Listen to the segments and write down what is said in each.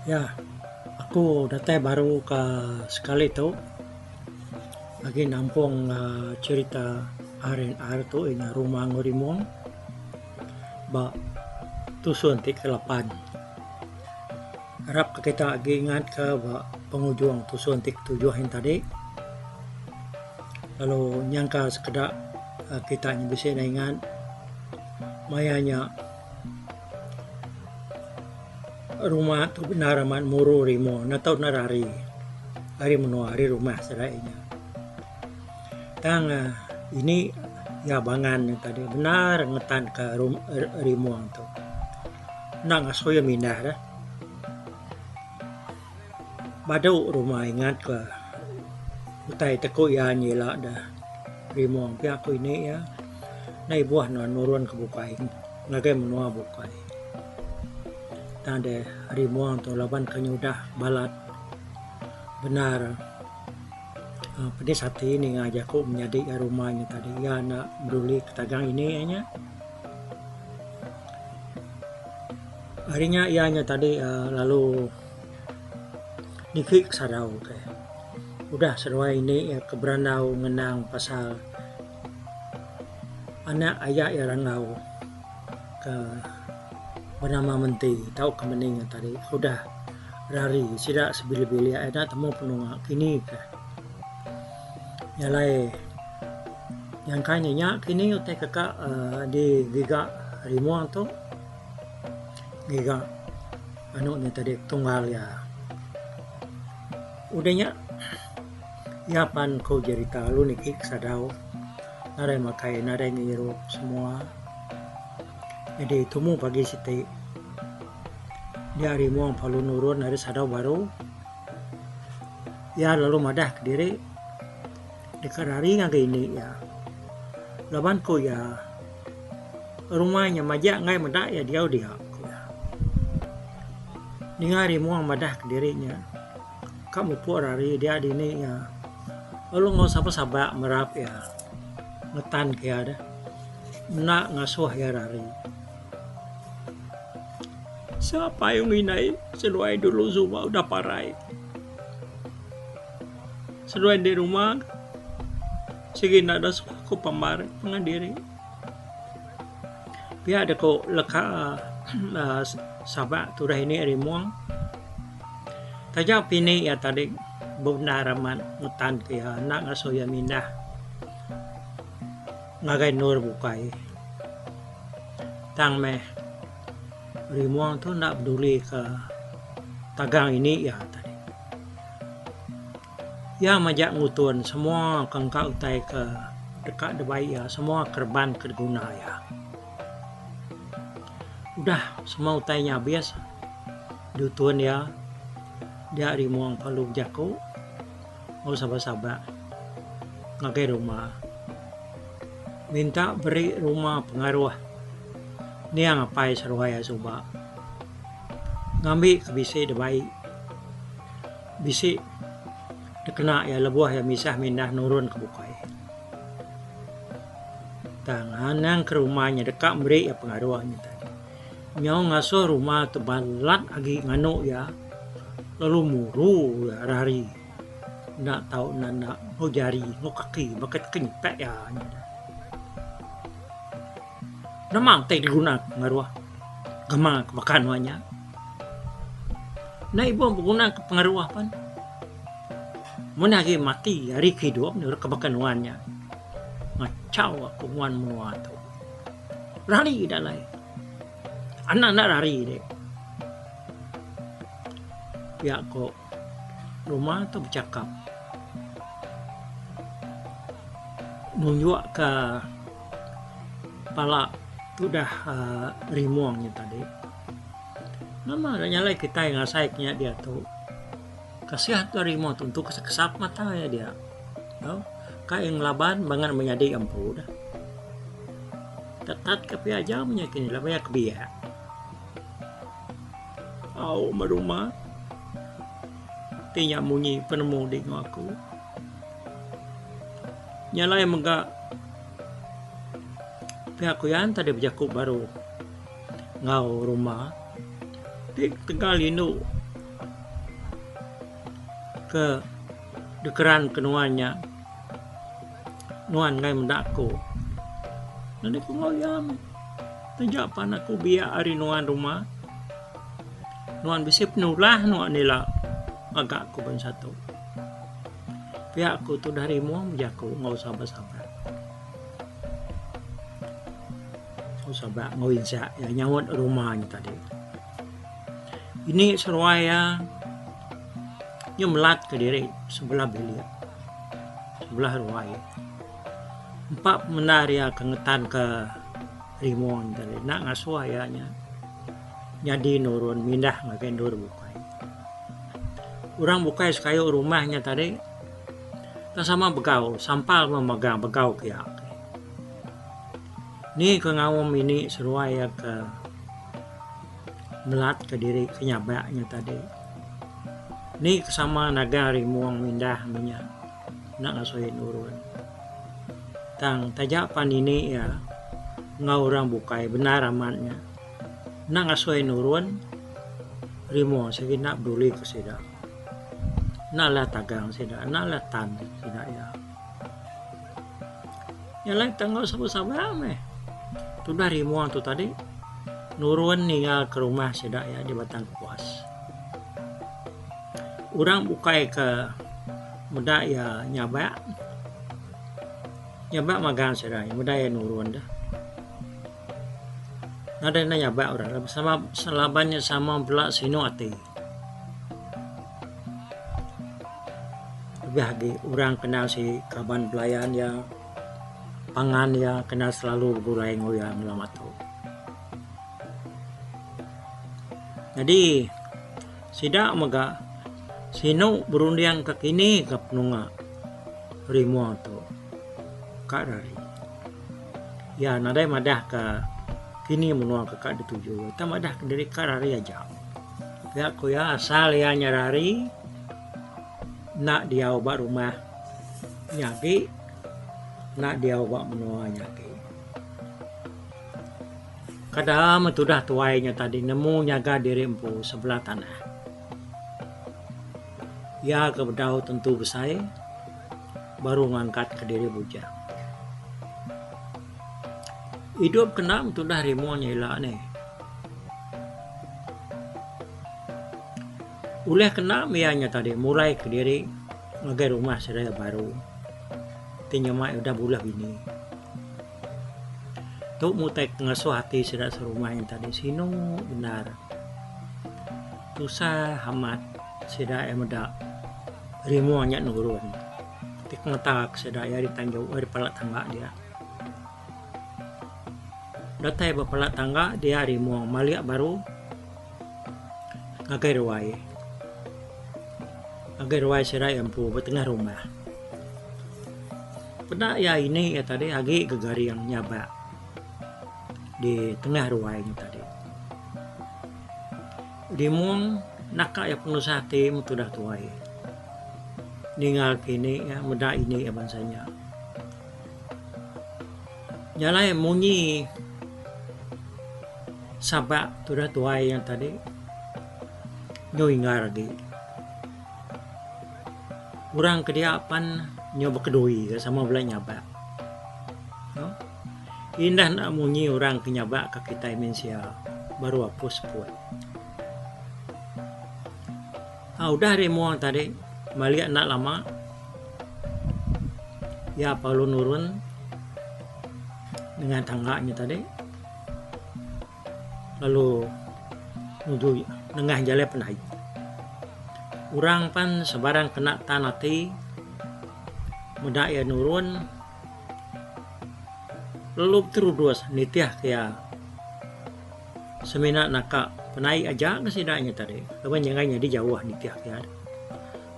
Ya, aku datang baru ke sekali tuh lagi nampung cerita RNR tuh ini rumah ngurimong ba tusun ti kelapan. Harap kita lagi ingat ke ba penghujung tusun tik tujuhin tadi. Lalu nyangka sekedar kita bisa ingat mayanya rumah tu benar aman muru rimo natau narari hari menua hari rumah serainya. Tang ini ya bangan yang tadi benar ngetan ke rimuang tu. Nak ngasoy mindah dah. Badau rumah ingat ke utai teko ya nyela dah rimuang pi aku ini ya. Nai buah no nurun ke bukai ngagai menua bukai. Tande rimuang tu laban kenyudah balat benar pedis hati ini ngajak aku menjadi rumahnya tadi ya nak beruli ketagang ini nya harinya ianya tadi lalu nikik sarau ke udah seruai ini ya keberandau ngenang pasal anak ayah ya rangau ke bernama menti tahu kemeningnya tadi udah rari sidak sebili-bili ada temu penunga kini ke nyalai yang kayaknya kini utai kakak di giga rimuang tu giga anu ni tadi tunggal ya udahnya ya pan kau cerita lu nikik sadau narai makai narai ngiru semua jadi temu pagi siti dia rimuang palu nurun dari sadau baru ya lalu madah ke diri dikerari ngagai ini ya laban ko ya rumahnya majak ngai madak ya dia ya ningari muang madah ke dirinya kamu pu rari dia di ini ya lalu nggak usah sabak merap ya ngetan kaya ada nak ngasuh ya rari siapa yang inai seluai dulu Zuma udah parai seluai di rumah sige nada ko pamar pangandiri pia ada ko leka sabak turah ini rimuang taja pini ya tadi bunaraman ngutan kaya nak ngasoya mindah ngagai nur bukai tang meh rimuang tu nak peduli ke tagang ini ya tadi ya majak ngutun semua kengka utai ke dekat debai ya semua kerban kerguna ya udah semua utainya biasa diutun ya dia rimuang palu jaku mau sabar-sabar ngagai rumah minta beri rumah pengaruh ni yang ngapai seruaya coba ngambil ke bisi debai bisi kena ya lebuah ya misah mindah nurun ke bukai tangan yang ke rumahnya dekat beri ya pengaruhnya tadi nyau ngasuh rumah tebalat lagi nganu ya lalu muru ya rari nak tahu nak mau jari mau kaki bakat kenypek ya namang teh diguna pengaruh gemang kemakan wanya nah ibu pengguna ke pengaruh apa menagi mati hari hidup ni kebakanuannya ngacau aku muan menua tu rari dalai anak rari deh ya kok rumah tu bercakap nunjuk ke pala tu dah rimuangnya tadi nama nyalai kita yang ngasaiknya dia tu kasihat dari mau untuk kesap mata ya dia no? Kayak yang laban bangan menjadi ampu dah tetat kepi aja menyakini lah banyak kebiak au merumah tinya munyi penemu di aku nyalai megak pihak kuyan tadi berjaku baru ngau rumah di tengah linu ke dekeran kenuannya nuan ngai mendako nanti ku ngoyam tajak pan aku biak ari nuan rumah nuan bisip nulah nuan nila agak ku ban satu pihak ku tu dari muang jaku ngau sabar-sabar sabar ngoinsa ya nyawat rumahnya tadi ini serwaya nyemlat ke diri sebelah bilik sebelah ruaya empat menaria kengetan ke rimon tadi nak ngasuayanya nyadi nurun mindah ngakendur bukai orang bukai sekayu rumahnya tadi tak sama begau sampal memegang begau kiak ni ke ngawam ini seruaya ke melat ke diri kenyabaknya tadi ni kesama naga rimuang mindah minyak nak ngasuhin urun tang tajapan ini ya ngau orang bukai benar amannya nak ngasuhin urun rimuang segi nak beli ke sida nak lah tagang sida nak lah tan sida ya lain tanggal sabar-sabar meh tu dari rimuang tu tadi nurun ninggal ke rumah sida ya di Batang Puas orang bukai ke muda ya nyabak magang serai muda ya nurun dah nada na nyabak orang sama selabannya sama belak sino ati lebih lagi orang kenal si kaban pelayan ya pangan ya kenal selalu gulai ngoyang lama tu jadi sidak maga sino berundiang ke kini ke penunga rimo tu kak dari ya nadai madah ke kini menua ke kak dituju ta madah dari kak dari aja ya ko ya asal ya nyarari nak dia obak rumah nyaki nak dia obak menua nyaki kadang metudah tuainya tadi nemu nyaga diri empu sebelah tanah ya kebedau tentu besai baru ngangkat ke diri bujang hidup kena tu dah rimo nyela nih uleh kena mianya tadi mulai ke diri ngagai rumah sedaya baru tinyamak udah bulah bini tu mutai ngasuh hati sedaya serumah yang tadi sino benar tusa hamat sedaya medak rimo nyak nurun tik ngetak sedaya di tanjau di palak tangga dia datai bapalak tangga dia rimo maliak baru ngagai ruai sedaya empu bertengah rumah pada ya ini ya tadi agi gegari yang nyabak di tengah ruainya tadi rimo nakak ya pengusaha tim sudah tuai ninggal kini ya muda ini ya bansanya nyalai munyi sabak sudah tuai yang tadi nyoingar lagi orang kediapan nyoba kedui sama belah nyabak no? Indah nak munyi orang kenyabak ke kita Indonesia baru hapus buat udah remuang tadi maliak nak lama ya palu nurun dengan tangganya tadi lalu nuju nengah jalan penai orang pan sebarang kena tanati muda ya nurun lalu terus nitiah kaya semina nakak penai aja kesidaknya tadi kapan jangannya di jauh nitiah kaya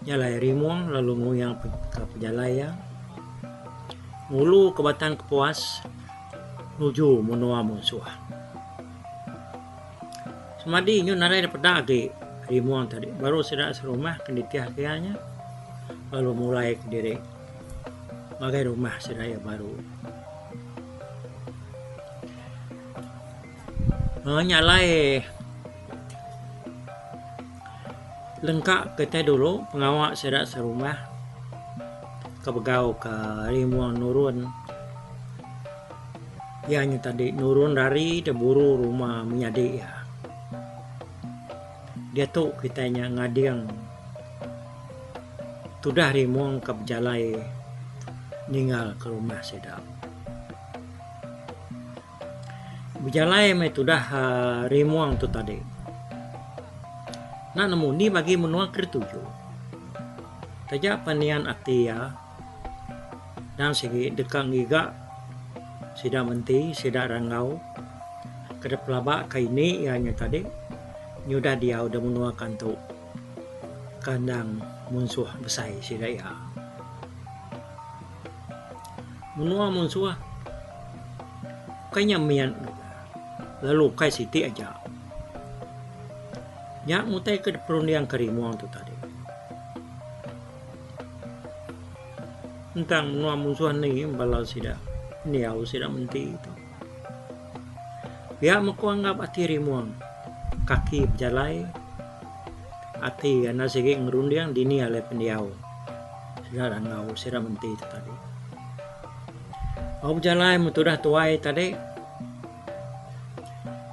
nyalai rimuang lalu nguyang ke pejalaya ngulu ke Batang Puas nuju menua musuh semadi nyu narai dapat dagi rimuang tadi baru sedak serumah kenditiah kayanya lalu mulai ke diri magai rumah sedaya baru nyalai lengkap kita dulu pengawak sedak serumah kebegau ke rimuang nurun. Ianya tadi nurun dari deburu rumah menyadik ya. Dia tu kitanya ngadiang tudah rimuang ke berjalai ninggal ke rumah sedak. Berjalai me tudah rimuang tu tadi. Nak nemu ni bagi menua kertuju. Tajak panian akti ya. Dan segi dekang giga sida menti sida rangau kedep labak kaini ianya tadi nyudah dia udah menua kantu kandang munsuh besai sida ya. Menua munsuh kayaknya mian lalu kai siti aja. Ya mutai ke perundian kerimuang tu tadi. Tentang menua musuhan ni balau sida niau sida menti itu. Dia maku anggap ati rimuang kaki berjalai ati ana segi ngerundiang dini ale pendiau. Sida rangau sida menti itu tadi. Au berjalai mutudah tuai tadi.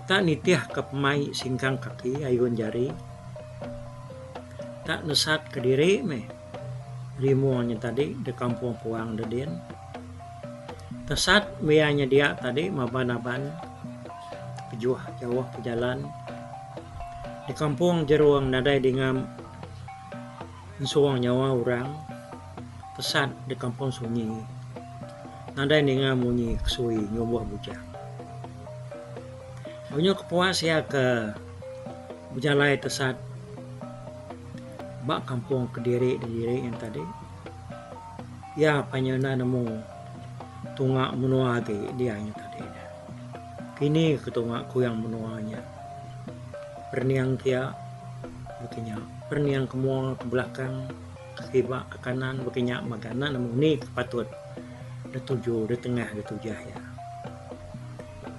Tak nitiah ke pemai singkang kaki ayun jari. Tak nesat ke diri me. Rimuannya tadi di kampung puang dedin. Tesat mianya dia tadi maban-aban. Pejuah jauh pejalan. Di kampung jeruang nadai dengan suang nyawa orang. Tesat di kampung sunyi. Nadai dengan munyi kesui nyobuah bujang. Punya kepuas ya ke berjalai tesat bak kampung Kediri diri yang tadi ya panyana nemu tungak menua lagi dia yang tadi kini ketungakku yang menuanya perniang kia begini perniang kemuang ke belakang ke kibak ke kanan begini magana nemu ni patut de tujuh de tengah de tujah ya.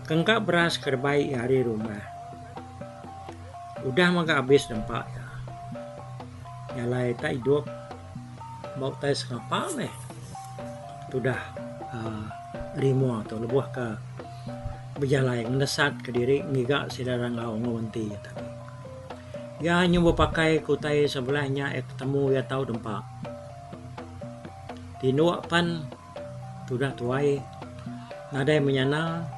Kengkak beras kerbai hari rumah. Udah maka habis dampak ya. Nyalai tak hidup. Bau tai sengapa meh. Sudah rimu atau lebuah ke berjalai ngesat ke diri ngigak sidarang ngau ngawenti ya tadi. Ya nyoba pakai kutai sebelahnya ketemu ya tahu dampak. Tinuak pan sudah tuai. Nadai menyana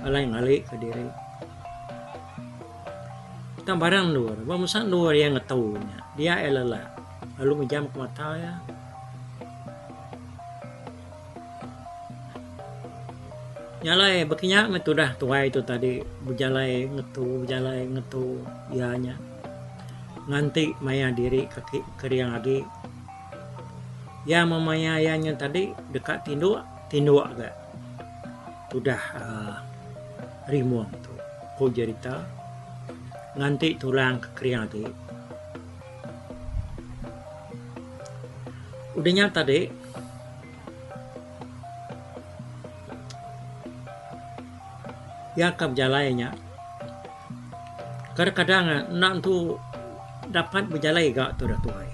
alai ngali ke diri. Kita barang luar, bamusan luar yang ngetahunya. Dia elala, lalu menjam ke mata ya. Nyalai bekinya metudah tuai itu tadi berjalai ngetu ianya. Nganti maya diri kaki keriang lagi. Ya mamaya ianya tadi dekat tinduk agak. Sudah rimuang tu ko cerita nganti tulang kekeriang lagi. Udahnya tadi ya kap jalainya kadang-kadang nak tu dapat berjalai gak tu dah tuai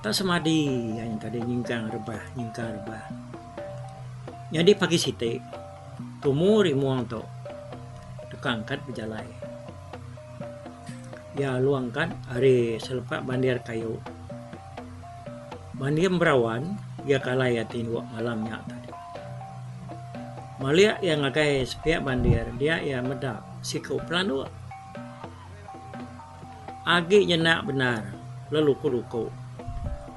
tak semadi yang tadi nyingkang rebah jadi pagi siti tumur rimuang tu dekangkat berjalai ya luangkan hari selepas bandir kayu bandir berawan ya kalah ya tinwak malamnya tadi malia yang ngakai sepiak bandir dia ya medap siku pelan agi jenak benar leluku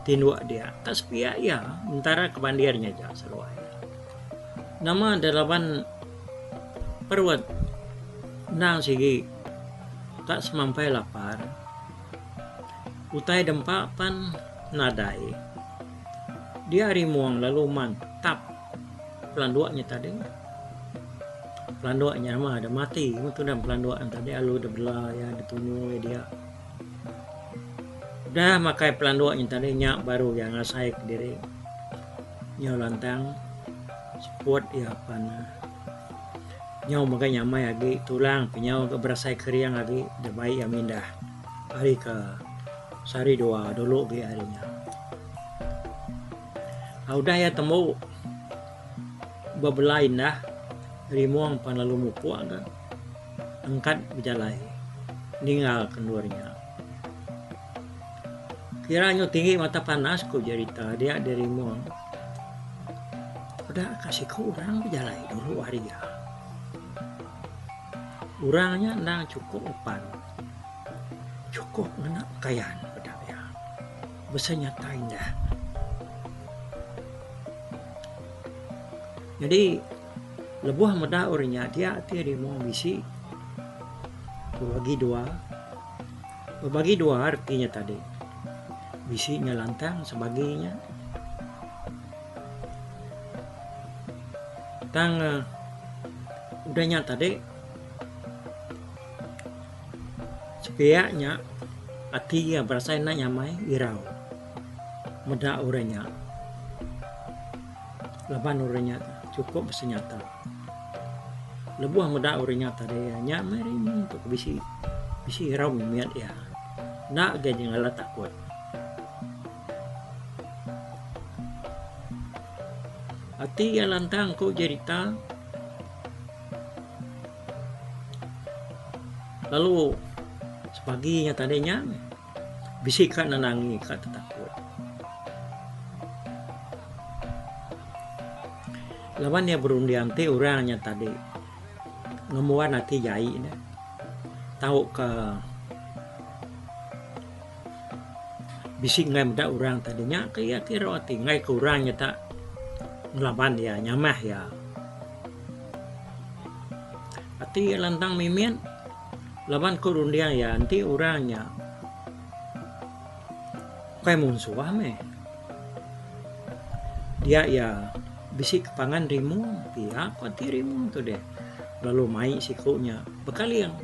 tinwak dia tak sepiak ya mentara ke bandirnya aja seruai nama dalapan perwat nang sigi tak semampai lapar utai dempak pan nadai dia rimuang lalu mantap pelanduaknya tadi pelanduaknya mah ada mati itu dan pelanduan tadi alu udah belah ya ditunu dia udah makai pelanduaknya tadi nyak baru yang ngasai ke diri nyaw lantang sport ya pana nyaw makanya mai lagi tulang penyau ke berasai keriang lagi dah baik ya mindah hari ke sari doa dulu ge harinya. Udah ya temu babelain dah rimuang panlalu mupu agak angkat bejalai ninggal kendurnya. Kiranya tinggi mata panas ku jarita dia dari muang. Udah kasih ke orang bejalai dulu hari ya. Orangnya nang cukup upan, cukup enak kayaan bedak ya. Bisa nyatain dah. Jadi lebuh meda orangnya dia di muang bisi. Berbagi dua artinya tadi. Bisinya lantang sebagainya. Tang udahnya tadi sepiaknya hatinya berasa enak nyamai irau meda orangnya laban orangnya cukup senyata lebuah meda orangnya tadi nyamai ini untuk bisi irau mimiat ya nak gaji ngalah takut. Hati yang lantang kau cerita. Lalu sepaginya tadinya bisikan nanangi kata takut. Lawan dia berundian te orangnya tadi ngemuan hati jai dah. Tahu ke bisik ngai muda orang tadinya kira hati ngai ke orangnya tak ngelaban ya nyamah ya. Hati lantang mimin laban kurundian ya nanti orangnya kayak munsuah me. Dia ya bisik kepangan rimu pihak hati rimu tuh deh. Lalu mai sikunya bekali yang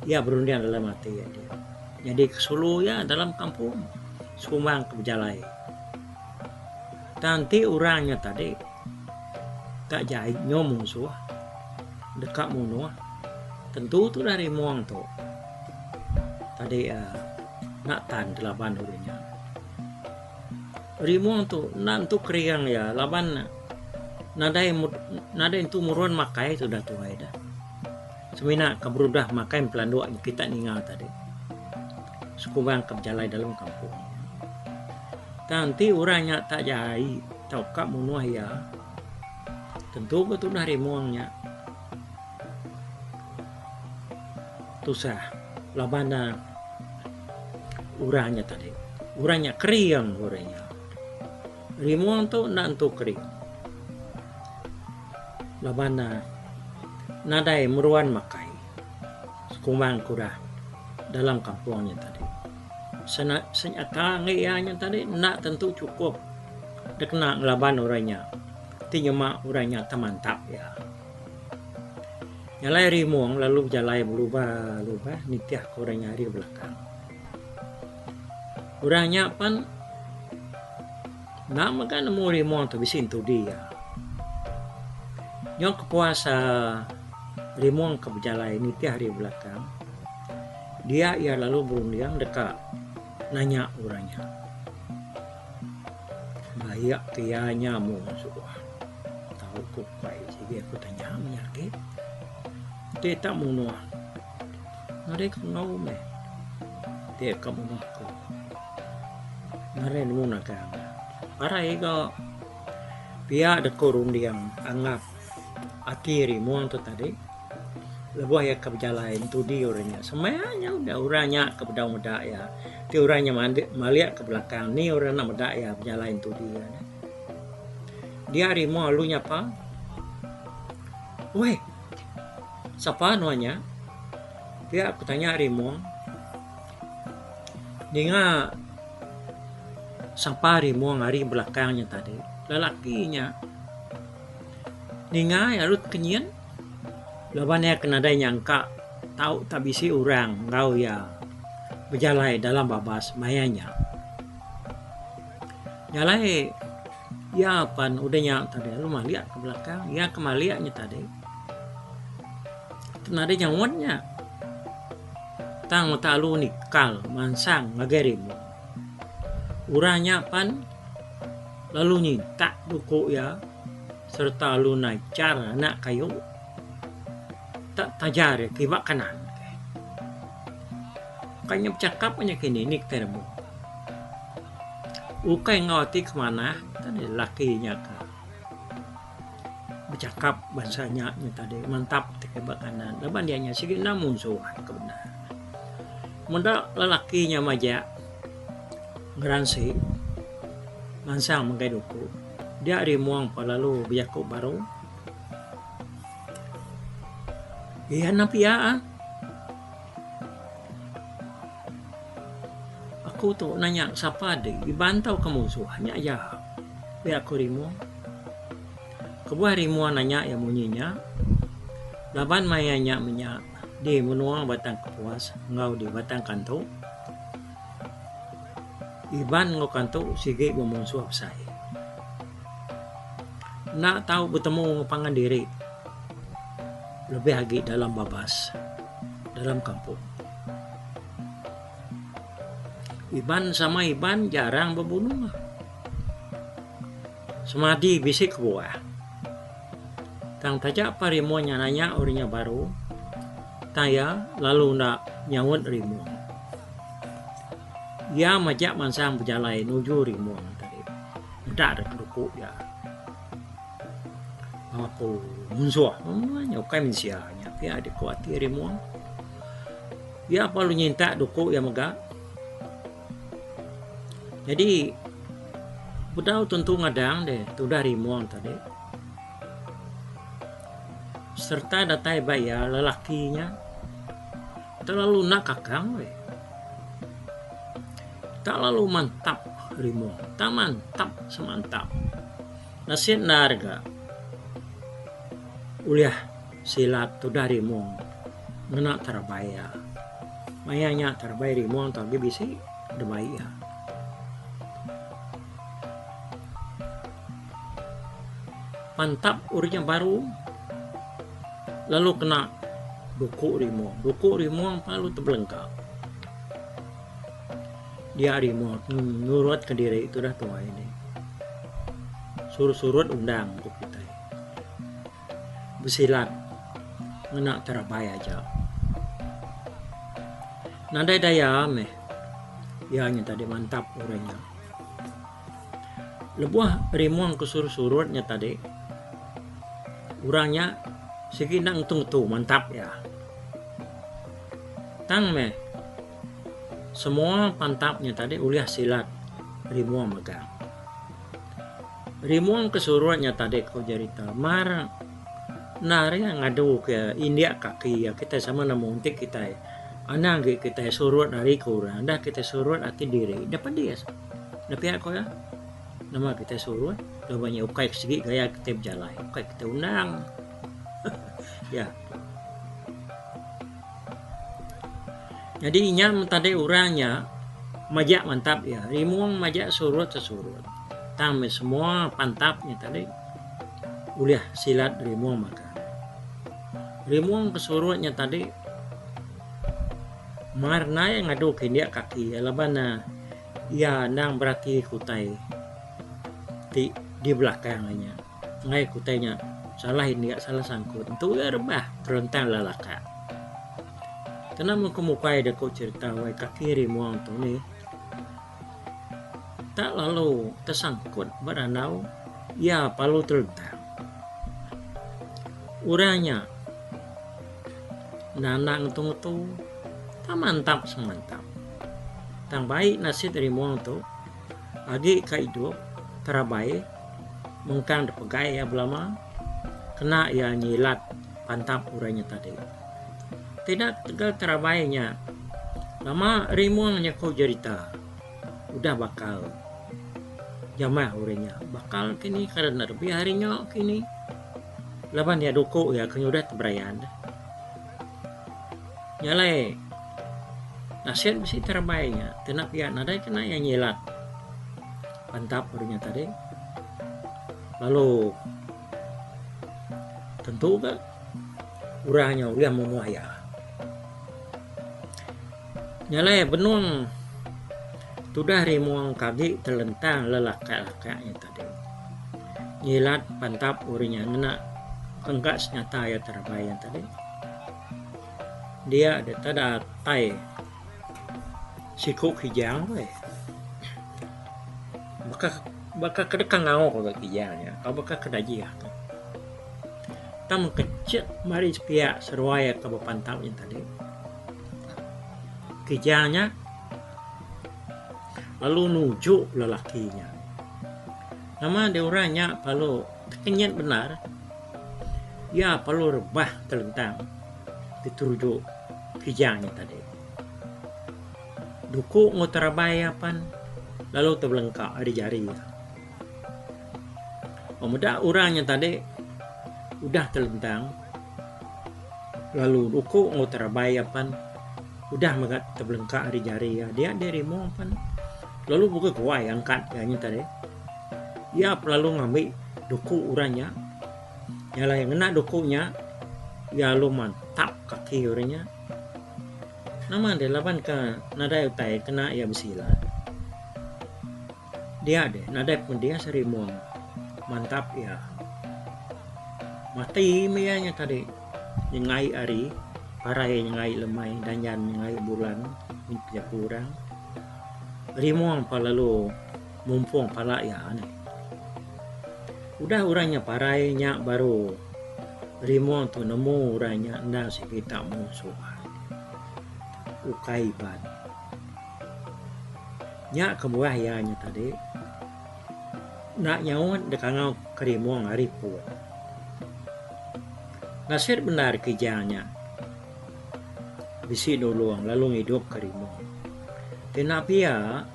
ya berundian dalam hati ya dia. Jadi kesulu ya dalam kampung Sumang kebejalai. Nanti orangnya tadi tak jahit nyomong suah dekat munuah tentu tu dari muang tu tadi nak tan delapan hurinya rimuang tu nantu kriang ya laban nada itu muruan makai tu dah tuai dah semina kabrudah makai pelanduk kita ningal tadi Sumang kebejalai dalam kampung. Nanti orangnya tak jahit tau kak munuah ya tentu betul dari muangnya tusah labana orangnya tadi orangnya kriang orangnya rimuang tu nantu kering labana nadai meruan makai Sumang kurah dalam kampungnya tadi. Senyata ngayanya tadi nak tentu cukup dekna ngelaban orangnya tinyema orangnya temantap ya nyalai rimuang lalu jalai berubah nitiah ke orangnya hari belakang orangnya pan nak makan nemu rimuang tu bisin tu dia nyok kepuasa rimuang ke jalai nitiah hari belakang dia ya lalu berundiang dekat nanya orangnya bayak tianya mau suah tahu kok baik sih aku tanya menyakit dia tak mau nuah nade kau me dia kamu aku nare nemu nakang para ego pihak dekorun yang anggap atiri muang tu tadi lebuh ya keberjalain tu di orangnya semuanya udah orangnya ke bedang muda ya ti orangnya maliak ke belakang ni orang nak muda ya berjalain tu dia rimu alunya apa weh siapa namanya dia aku tanya rimu dia siapa rimu hari belakangnya tadi lelakinya dia ya lut kenyan lawannya kena ada nyangka tahu tak bisi orang ngau ya berjalai dalam babas mayanya nyalai ya pan udahnya tadi lu mah lihat ke belakang ya kemaliaknya tadi kena ada nyawatnya tang talu nikal mansang ngagerimu uranya pan lalu nyinta duko ya serta lu cara nak kayu tak tajar kibak kanan kanya cakap hanya kini nik termu ukai ngawati kemana tadi lakinya ke bercakap bahasanya tadi mantap kibak kanan leban dianya sige namun suah kebenaran muda lelakinya maja ngeransi mansang menggaduku dia rimuang palalu biako baru iya napia aku tuh nanya siapa deh dibantau kemusuhannya ya biako rimuang kebuah rimuang nanya ya munyinya laban mayanya menyak di menuang batang kepuas ngau di batang kanto iban ngau kanto sige memusuh saya nak tahu bertemu pangan diri lebih lagi dalam babas dalam kampung iban sama iban jarang berbunuh semadi bisik buah tang tajak parimuanya nanya orinya baru taya lalu nak nyawut rimu ya majak mansang berjalan nuju rimu tadi tidak ada kerukuk ya aku musuh nyokai mensianya ya adik kuati rimu ya apa lu nyinta duku ya mega jadi budau tentu ngadang deh tu dari rimu tadi serta datai bayar lelakinya terlalu nak kakang tak lalu mantap rimu tak mantap semantap nasib narga uliah silat tu dari rimu ngena terbaya mayanya terbaya rimu tapi bisi debaya mantap urnya baru lalu kena duku rimu yang palu terbelengkap dia rimu nurut ke diri itu dah tua ini surut undang untuk kita bersilat menak terabaya aja nadai daya meh ianya tadi mantap orangnya lebuah rimu yang kesurut-surutnya tadi orangnya sekinang tung mantap ya tang meh semua pantapnya tadi uliah silat rimuang megang rimuang kesuruhannya tadi kau jarita mar nari ngadu ke India kaki ya kita sama namuntik kita anak kita surut dari kurang dah kita surut hati diri dapat dia dapat aku ya nama kita surut banyak ukai segi gaya kita berjalan ukai kita undang ya jadi inya tadi orangnya majak mantap ya rimuang majak surut tame semua pantapnya tadi uliah silat rimuang maka rimuang kesurutnya tadi marna yang ngadukin dia kaki labana ya nang berarti kutai di belakangnya ngai kutainya salah ini salah sangkut itu ya rebah terentang lalaka kenapa kemukai ada kau cerita wai kaki rimuang tu ni tak lalu tersangkut beranau ya palu terentang uranya nanang tu tak mantap semantap tang baik nasib rimuang tu agi kaido terabai mengkang depegai ya belama kena ya nyilat pantap uranya tadi tidak tegal terabainya lama rimuangnya kau cerita udah bakal jamah uranya bakal kini karena lebih harinya kini laban ya duko ya kini udah teberayan nyalai nasihat mesti terabainya tenak ya nadai kena yang nyilat pantap uranya tadi lalu tentu kan urangnya udah memuaya Nyalai benung tudah rimuang kaki terlentang lelaka-lakanya tadi. Nyilat pantap urinya ngena kenggak senyata ya terbayan tadi. Dia ada tada tai sikuk hijau baka kedekang ngau ko kijangnya kau baka kedaji ya tam kecil mari pia seruaya ke pantap yang tadi kijangnya lalu nuju lelakinya nama dia orangnya palu kenyat benar ya palu rebah terlentang diturujuk kijangnya tadi duku ngutarabayapan lalu terbelengkak di jari pemuda orangnya tadi udah terlentang lalu duku ngutarabayapan udah megat terbelengkak di jari ya dia dari pan lalu buka kuai angkat kayaknya tadi ya lalu ngambil duku orangnya nyala yang kena dukunya ya lu mantap kaki orangnya nama dia laban ke nada utai kena ya besila dia deh nada pun dia serimuang mantap ya mati mianya tadi nyengai ari parai nyengai lemai dan nyengai bulan minta kurang rimuang palalu mumpung pala ya aneh udah orangnya parainya baru rimuang tuh nemu orangnya ndak si kita musuhan ukaiban nya kebuahyanya tadi nak nyawan dekangau kerimuang aripu nasir benar kijangnya bisi duluang lalu hidup kerimuang tenapi ya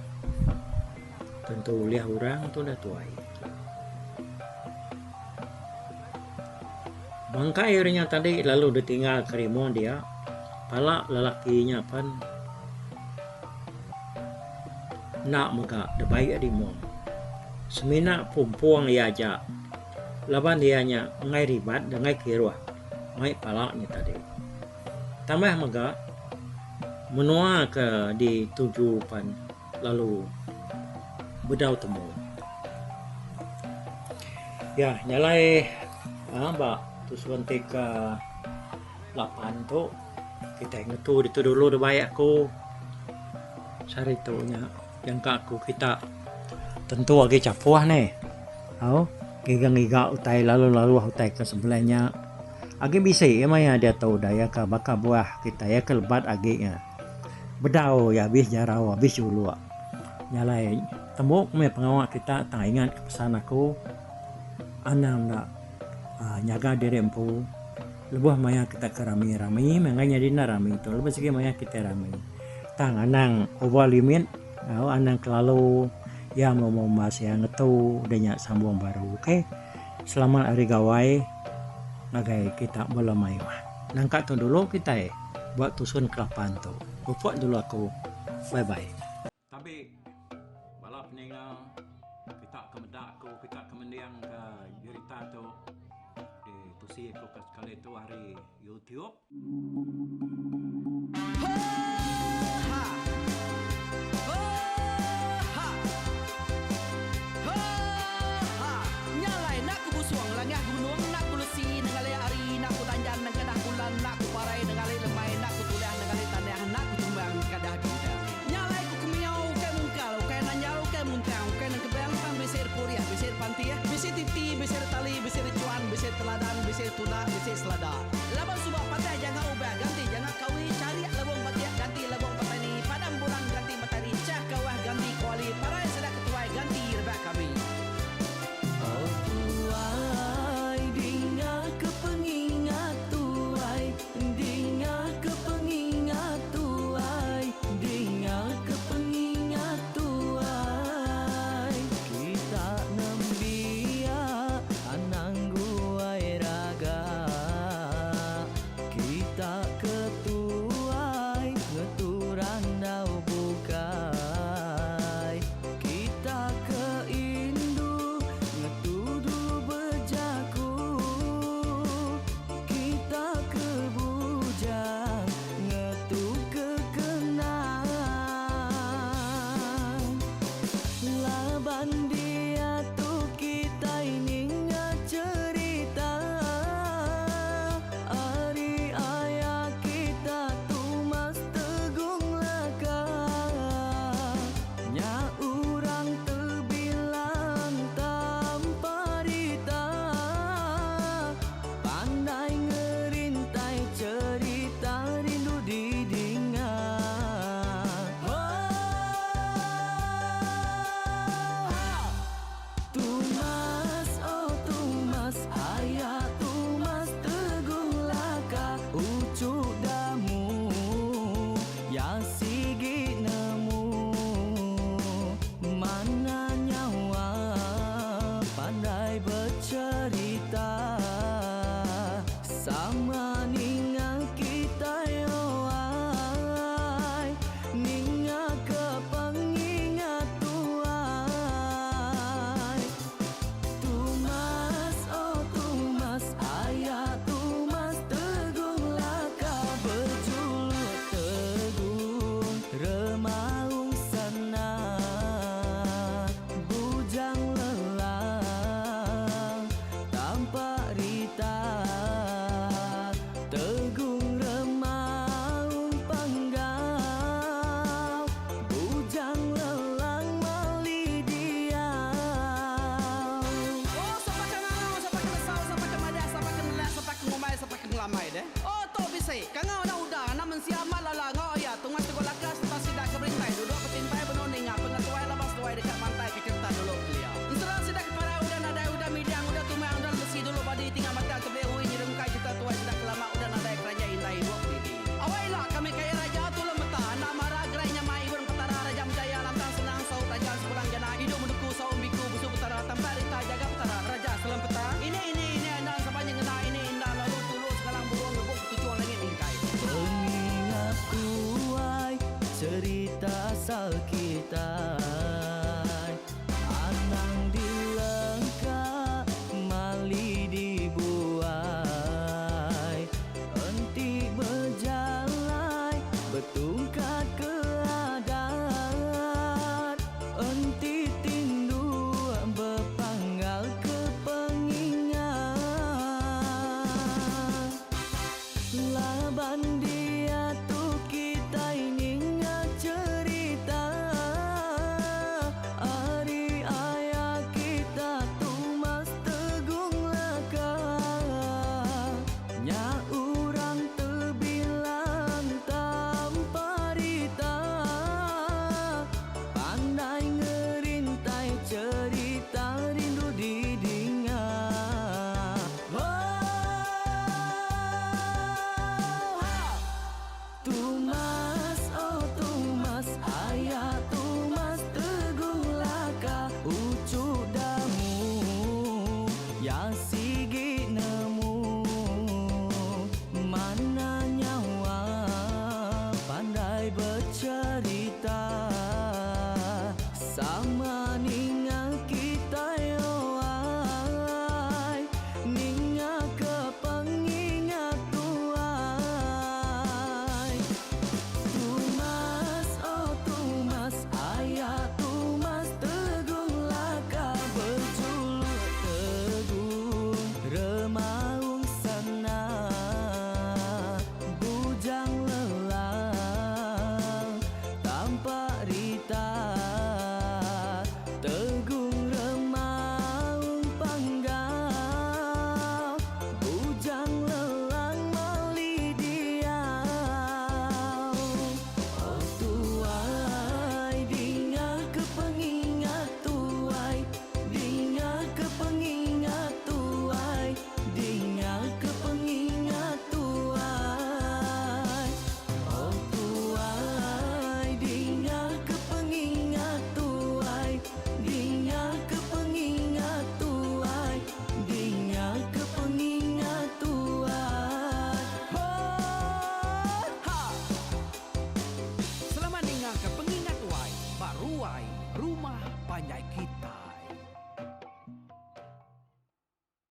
tentu liah orang tu dah tuai bangkai airnya tadi lalu ditinggal kerimuang dia pala lelakinya pan nak mega debai adimong semina pumpuang ya aja laban dianya ngai ribat dengan kirwa mai palaknya tadi tambah mega menua ke di tujuan lalu bedau temu ya nyalai mbak tusuan teka 8 tu kita ingat tu itu dulu udah banyak aku saritonya yang kaku kita tentu lagi capuah nih giga utai lalu utai ke sebelahnya agi bisa ya maya dia tahu daya ke baka buah kita ya kelebat aginya bedau ya habis jarau habis dulu nyalai tembok me pengawak kita tak ingat pesan aku anam nak nyaga diri empu lebuh maya kita kerami-rami menganya dina rami itu lebih segi maya kita rami tang anang over limit anang kelalu ya mau masih yang ngetu denya sambung baru oke selamat hari gawai nagai kita belum main nangka tu dulu kita buat tusun kelapan tu buat dulu aku bye bye tapi balap ningal kita kemedak kita kemendiang ke cerita tu tusi aku kali itu hari YouTube nyalai nak kubusuang langah gunung nak kulusi nengali ari nak kutanjan nang kadah bulan nak kuparai nengali lemai nak kutulah nengali tanah nak kutumbang kadah kita nyalai lagi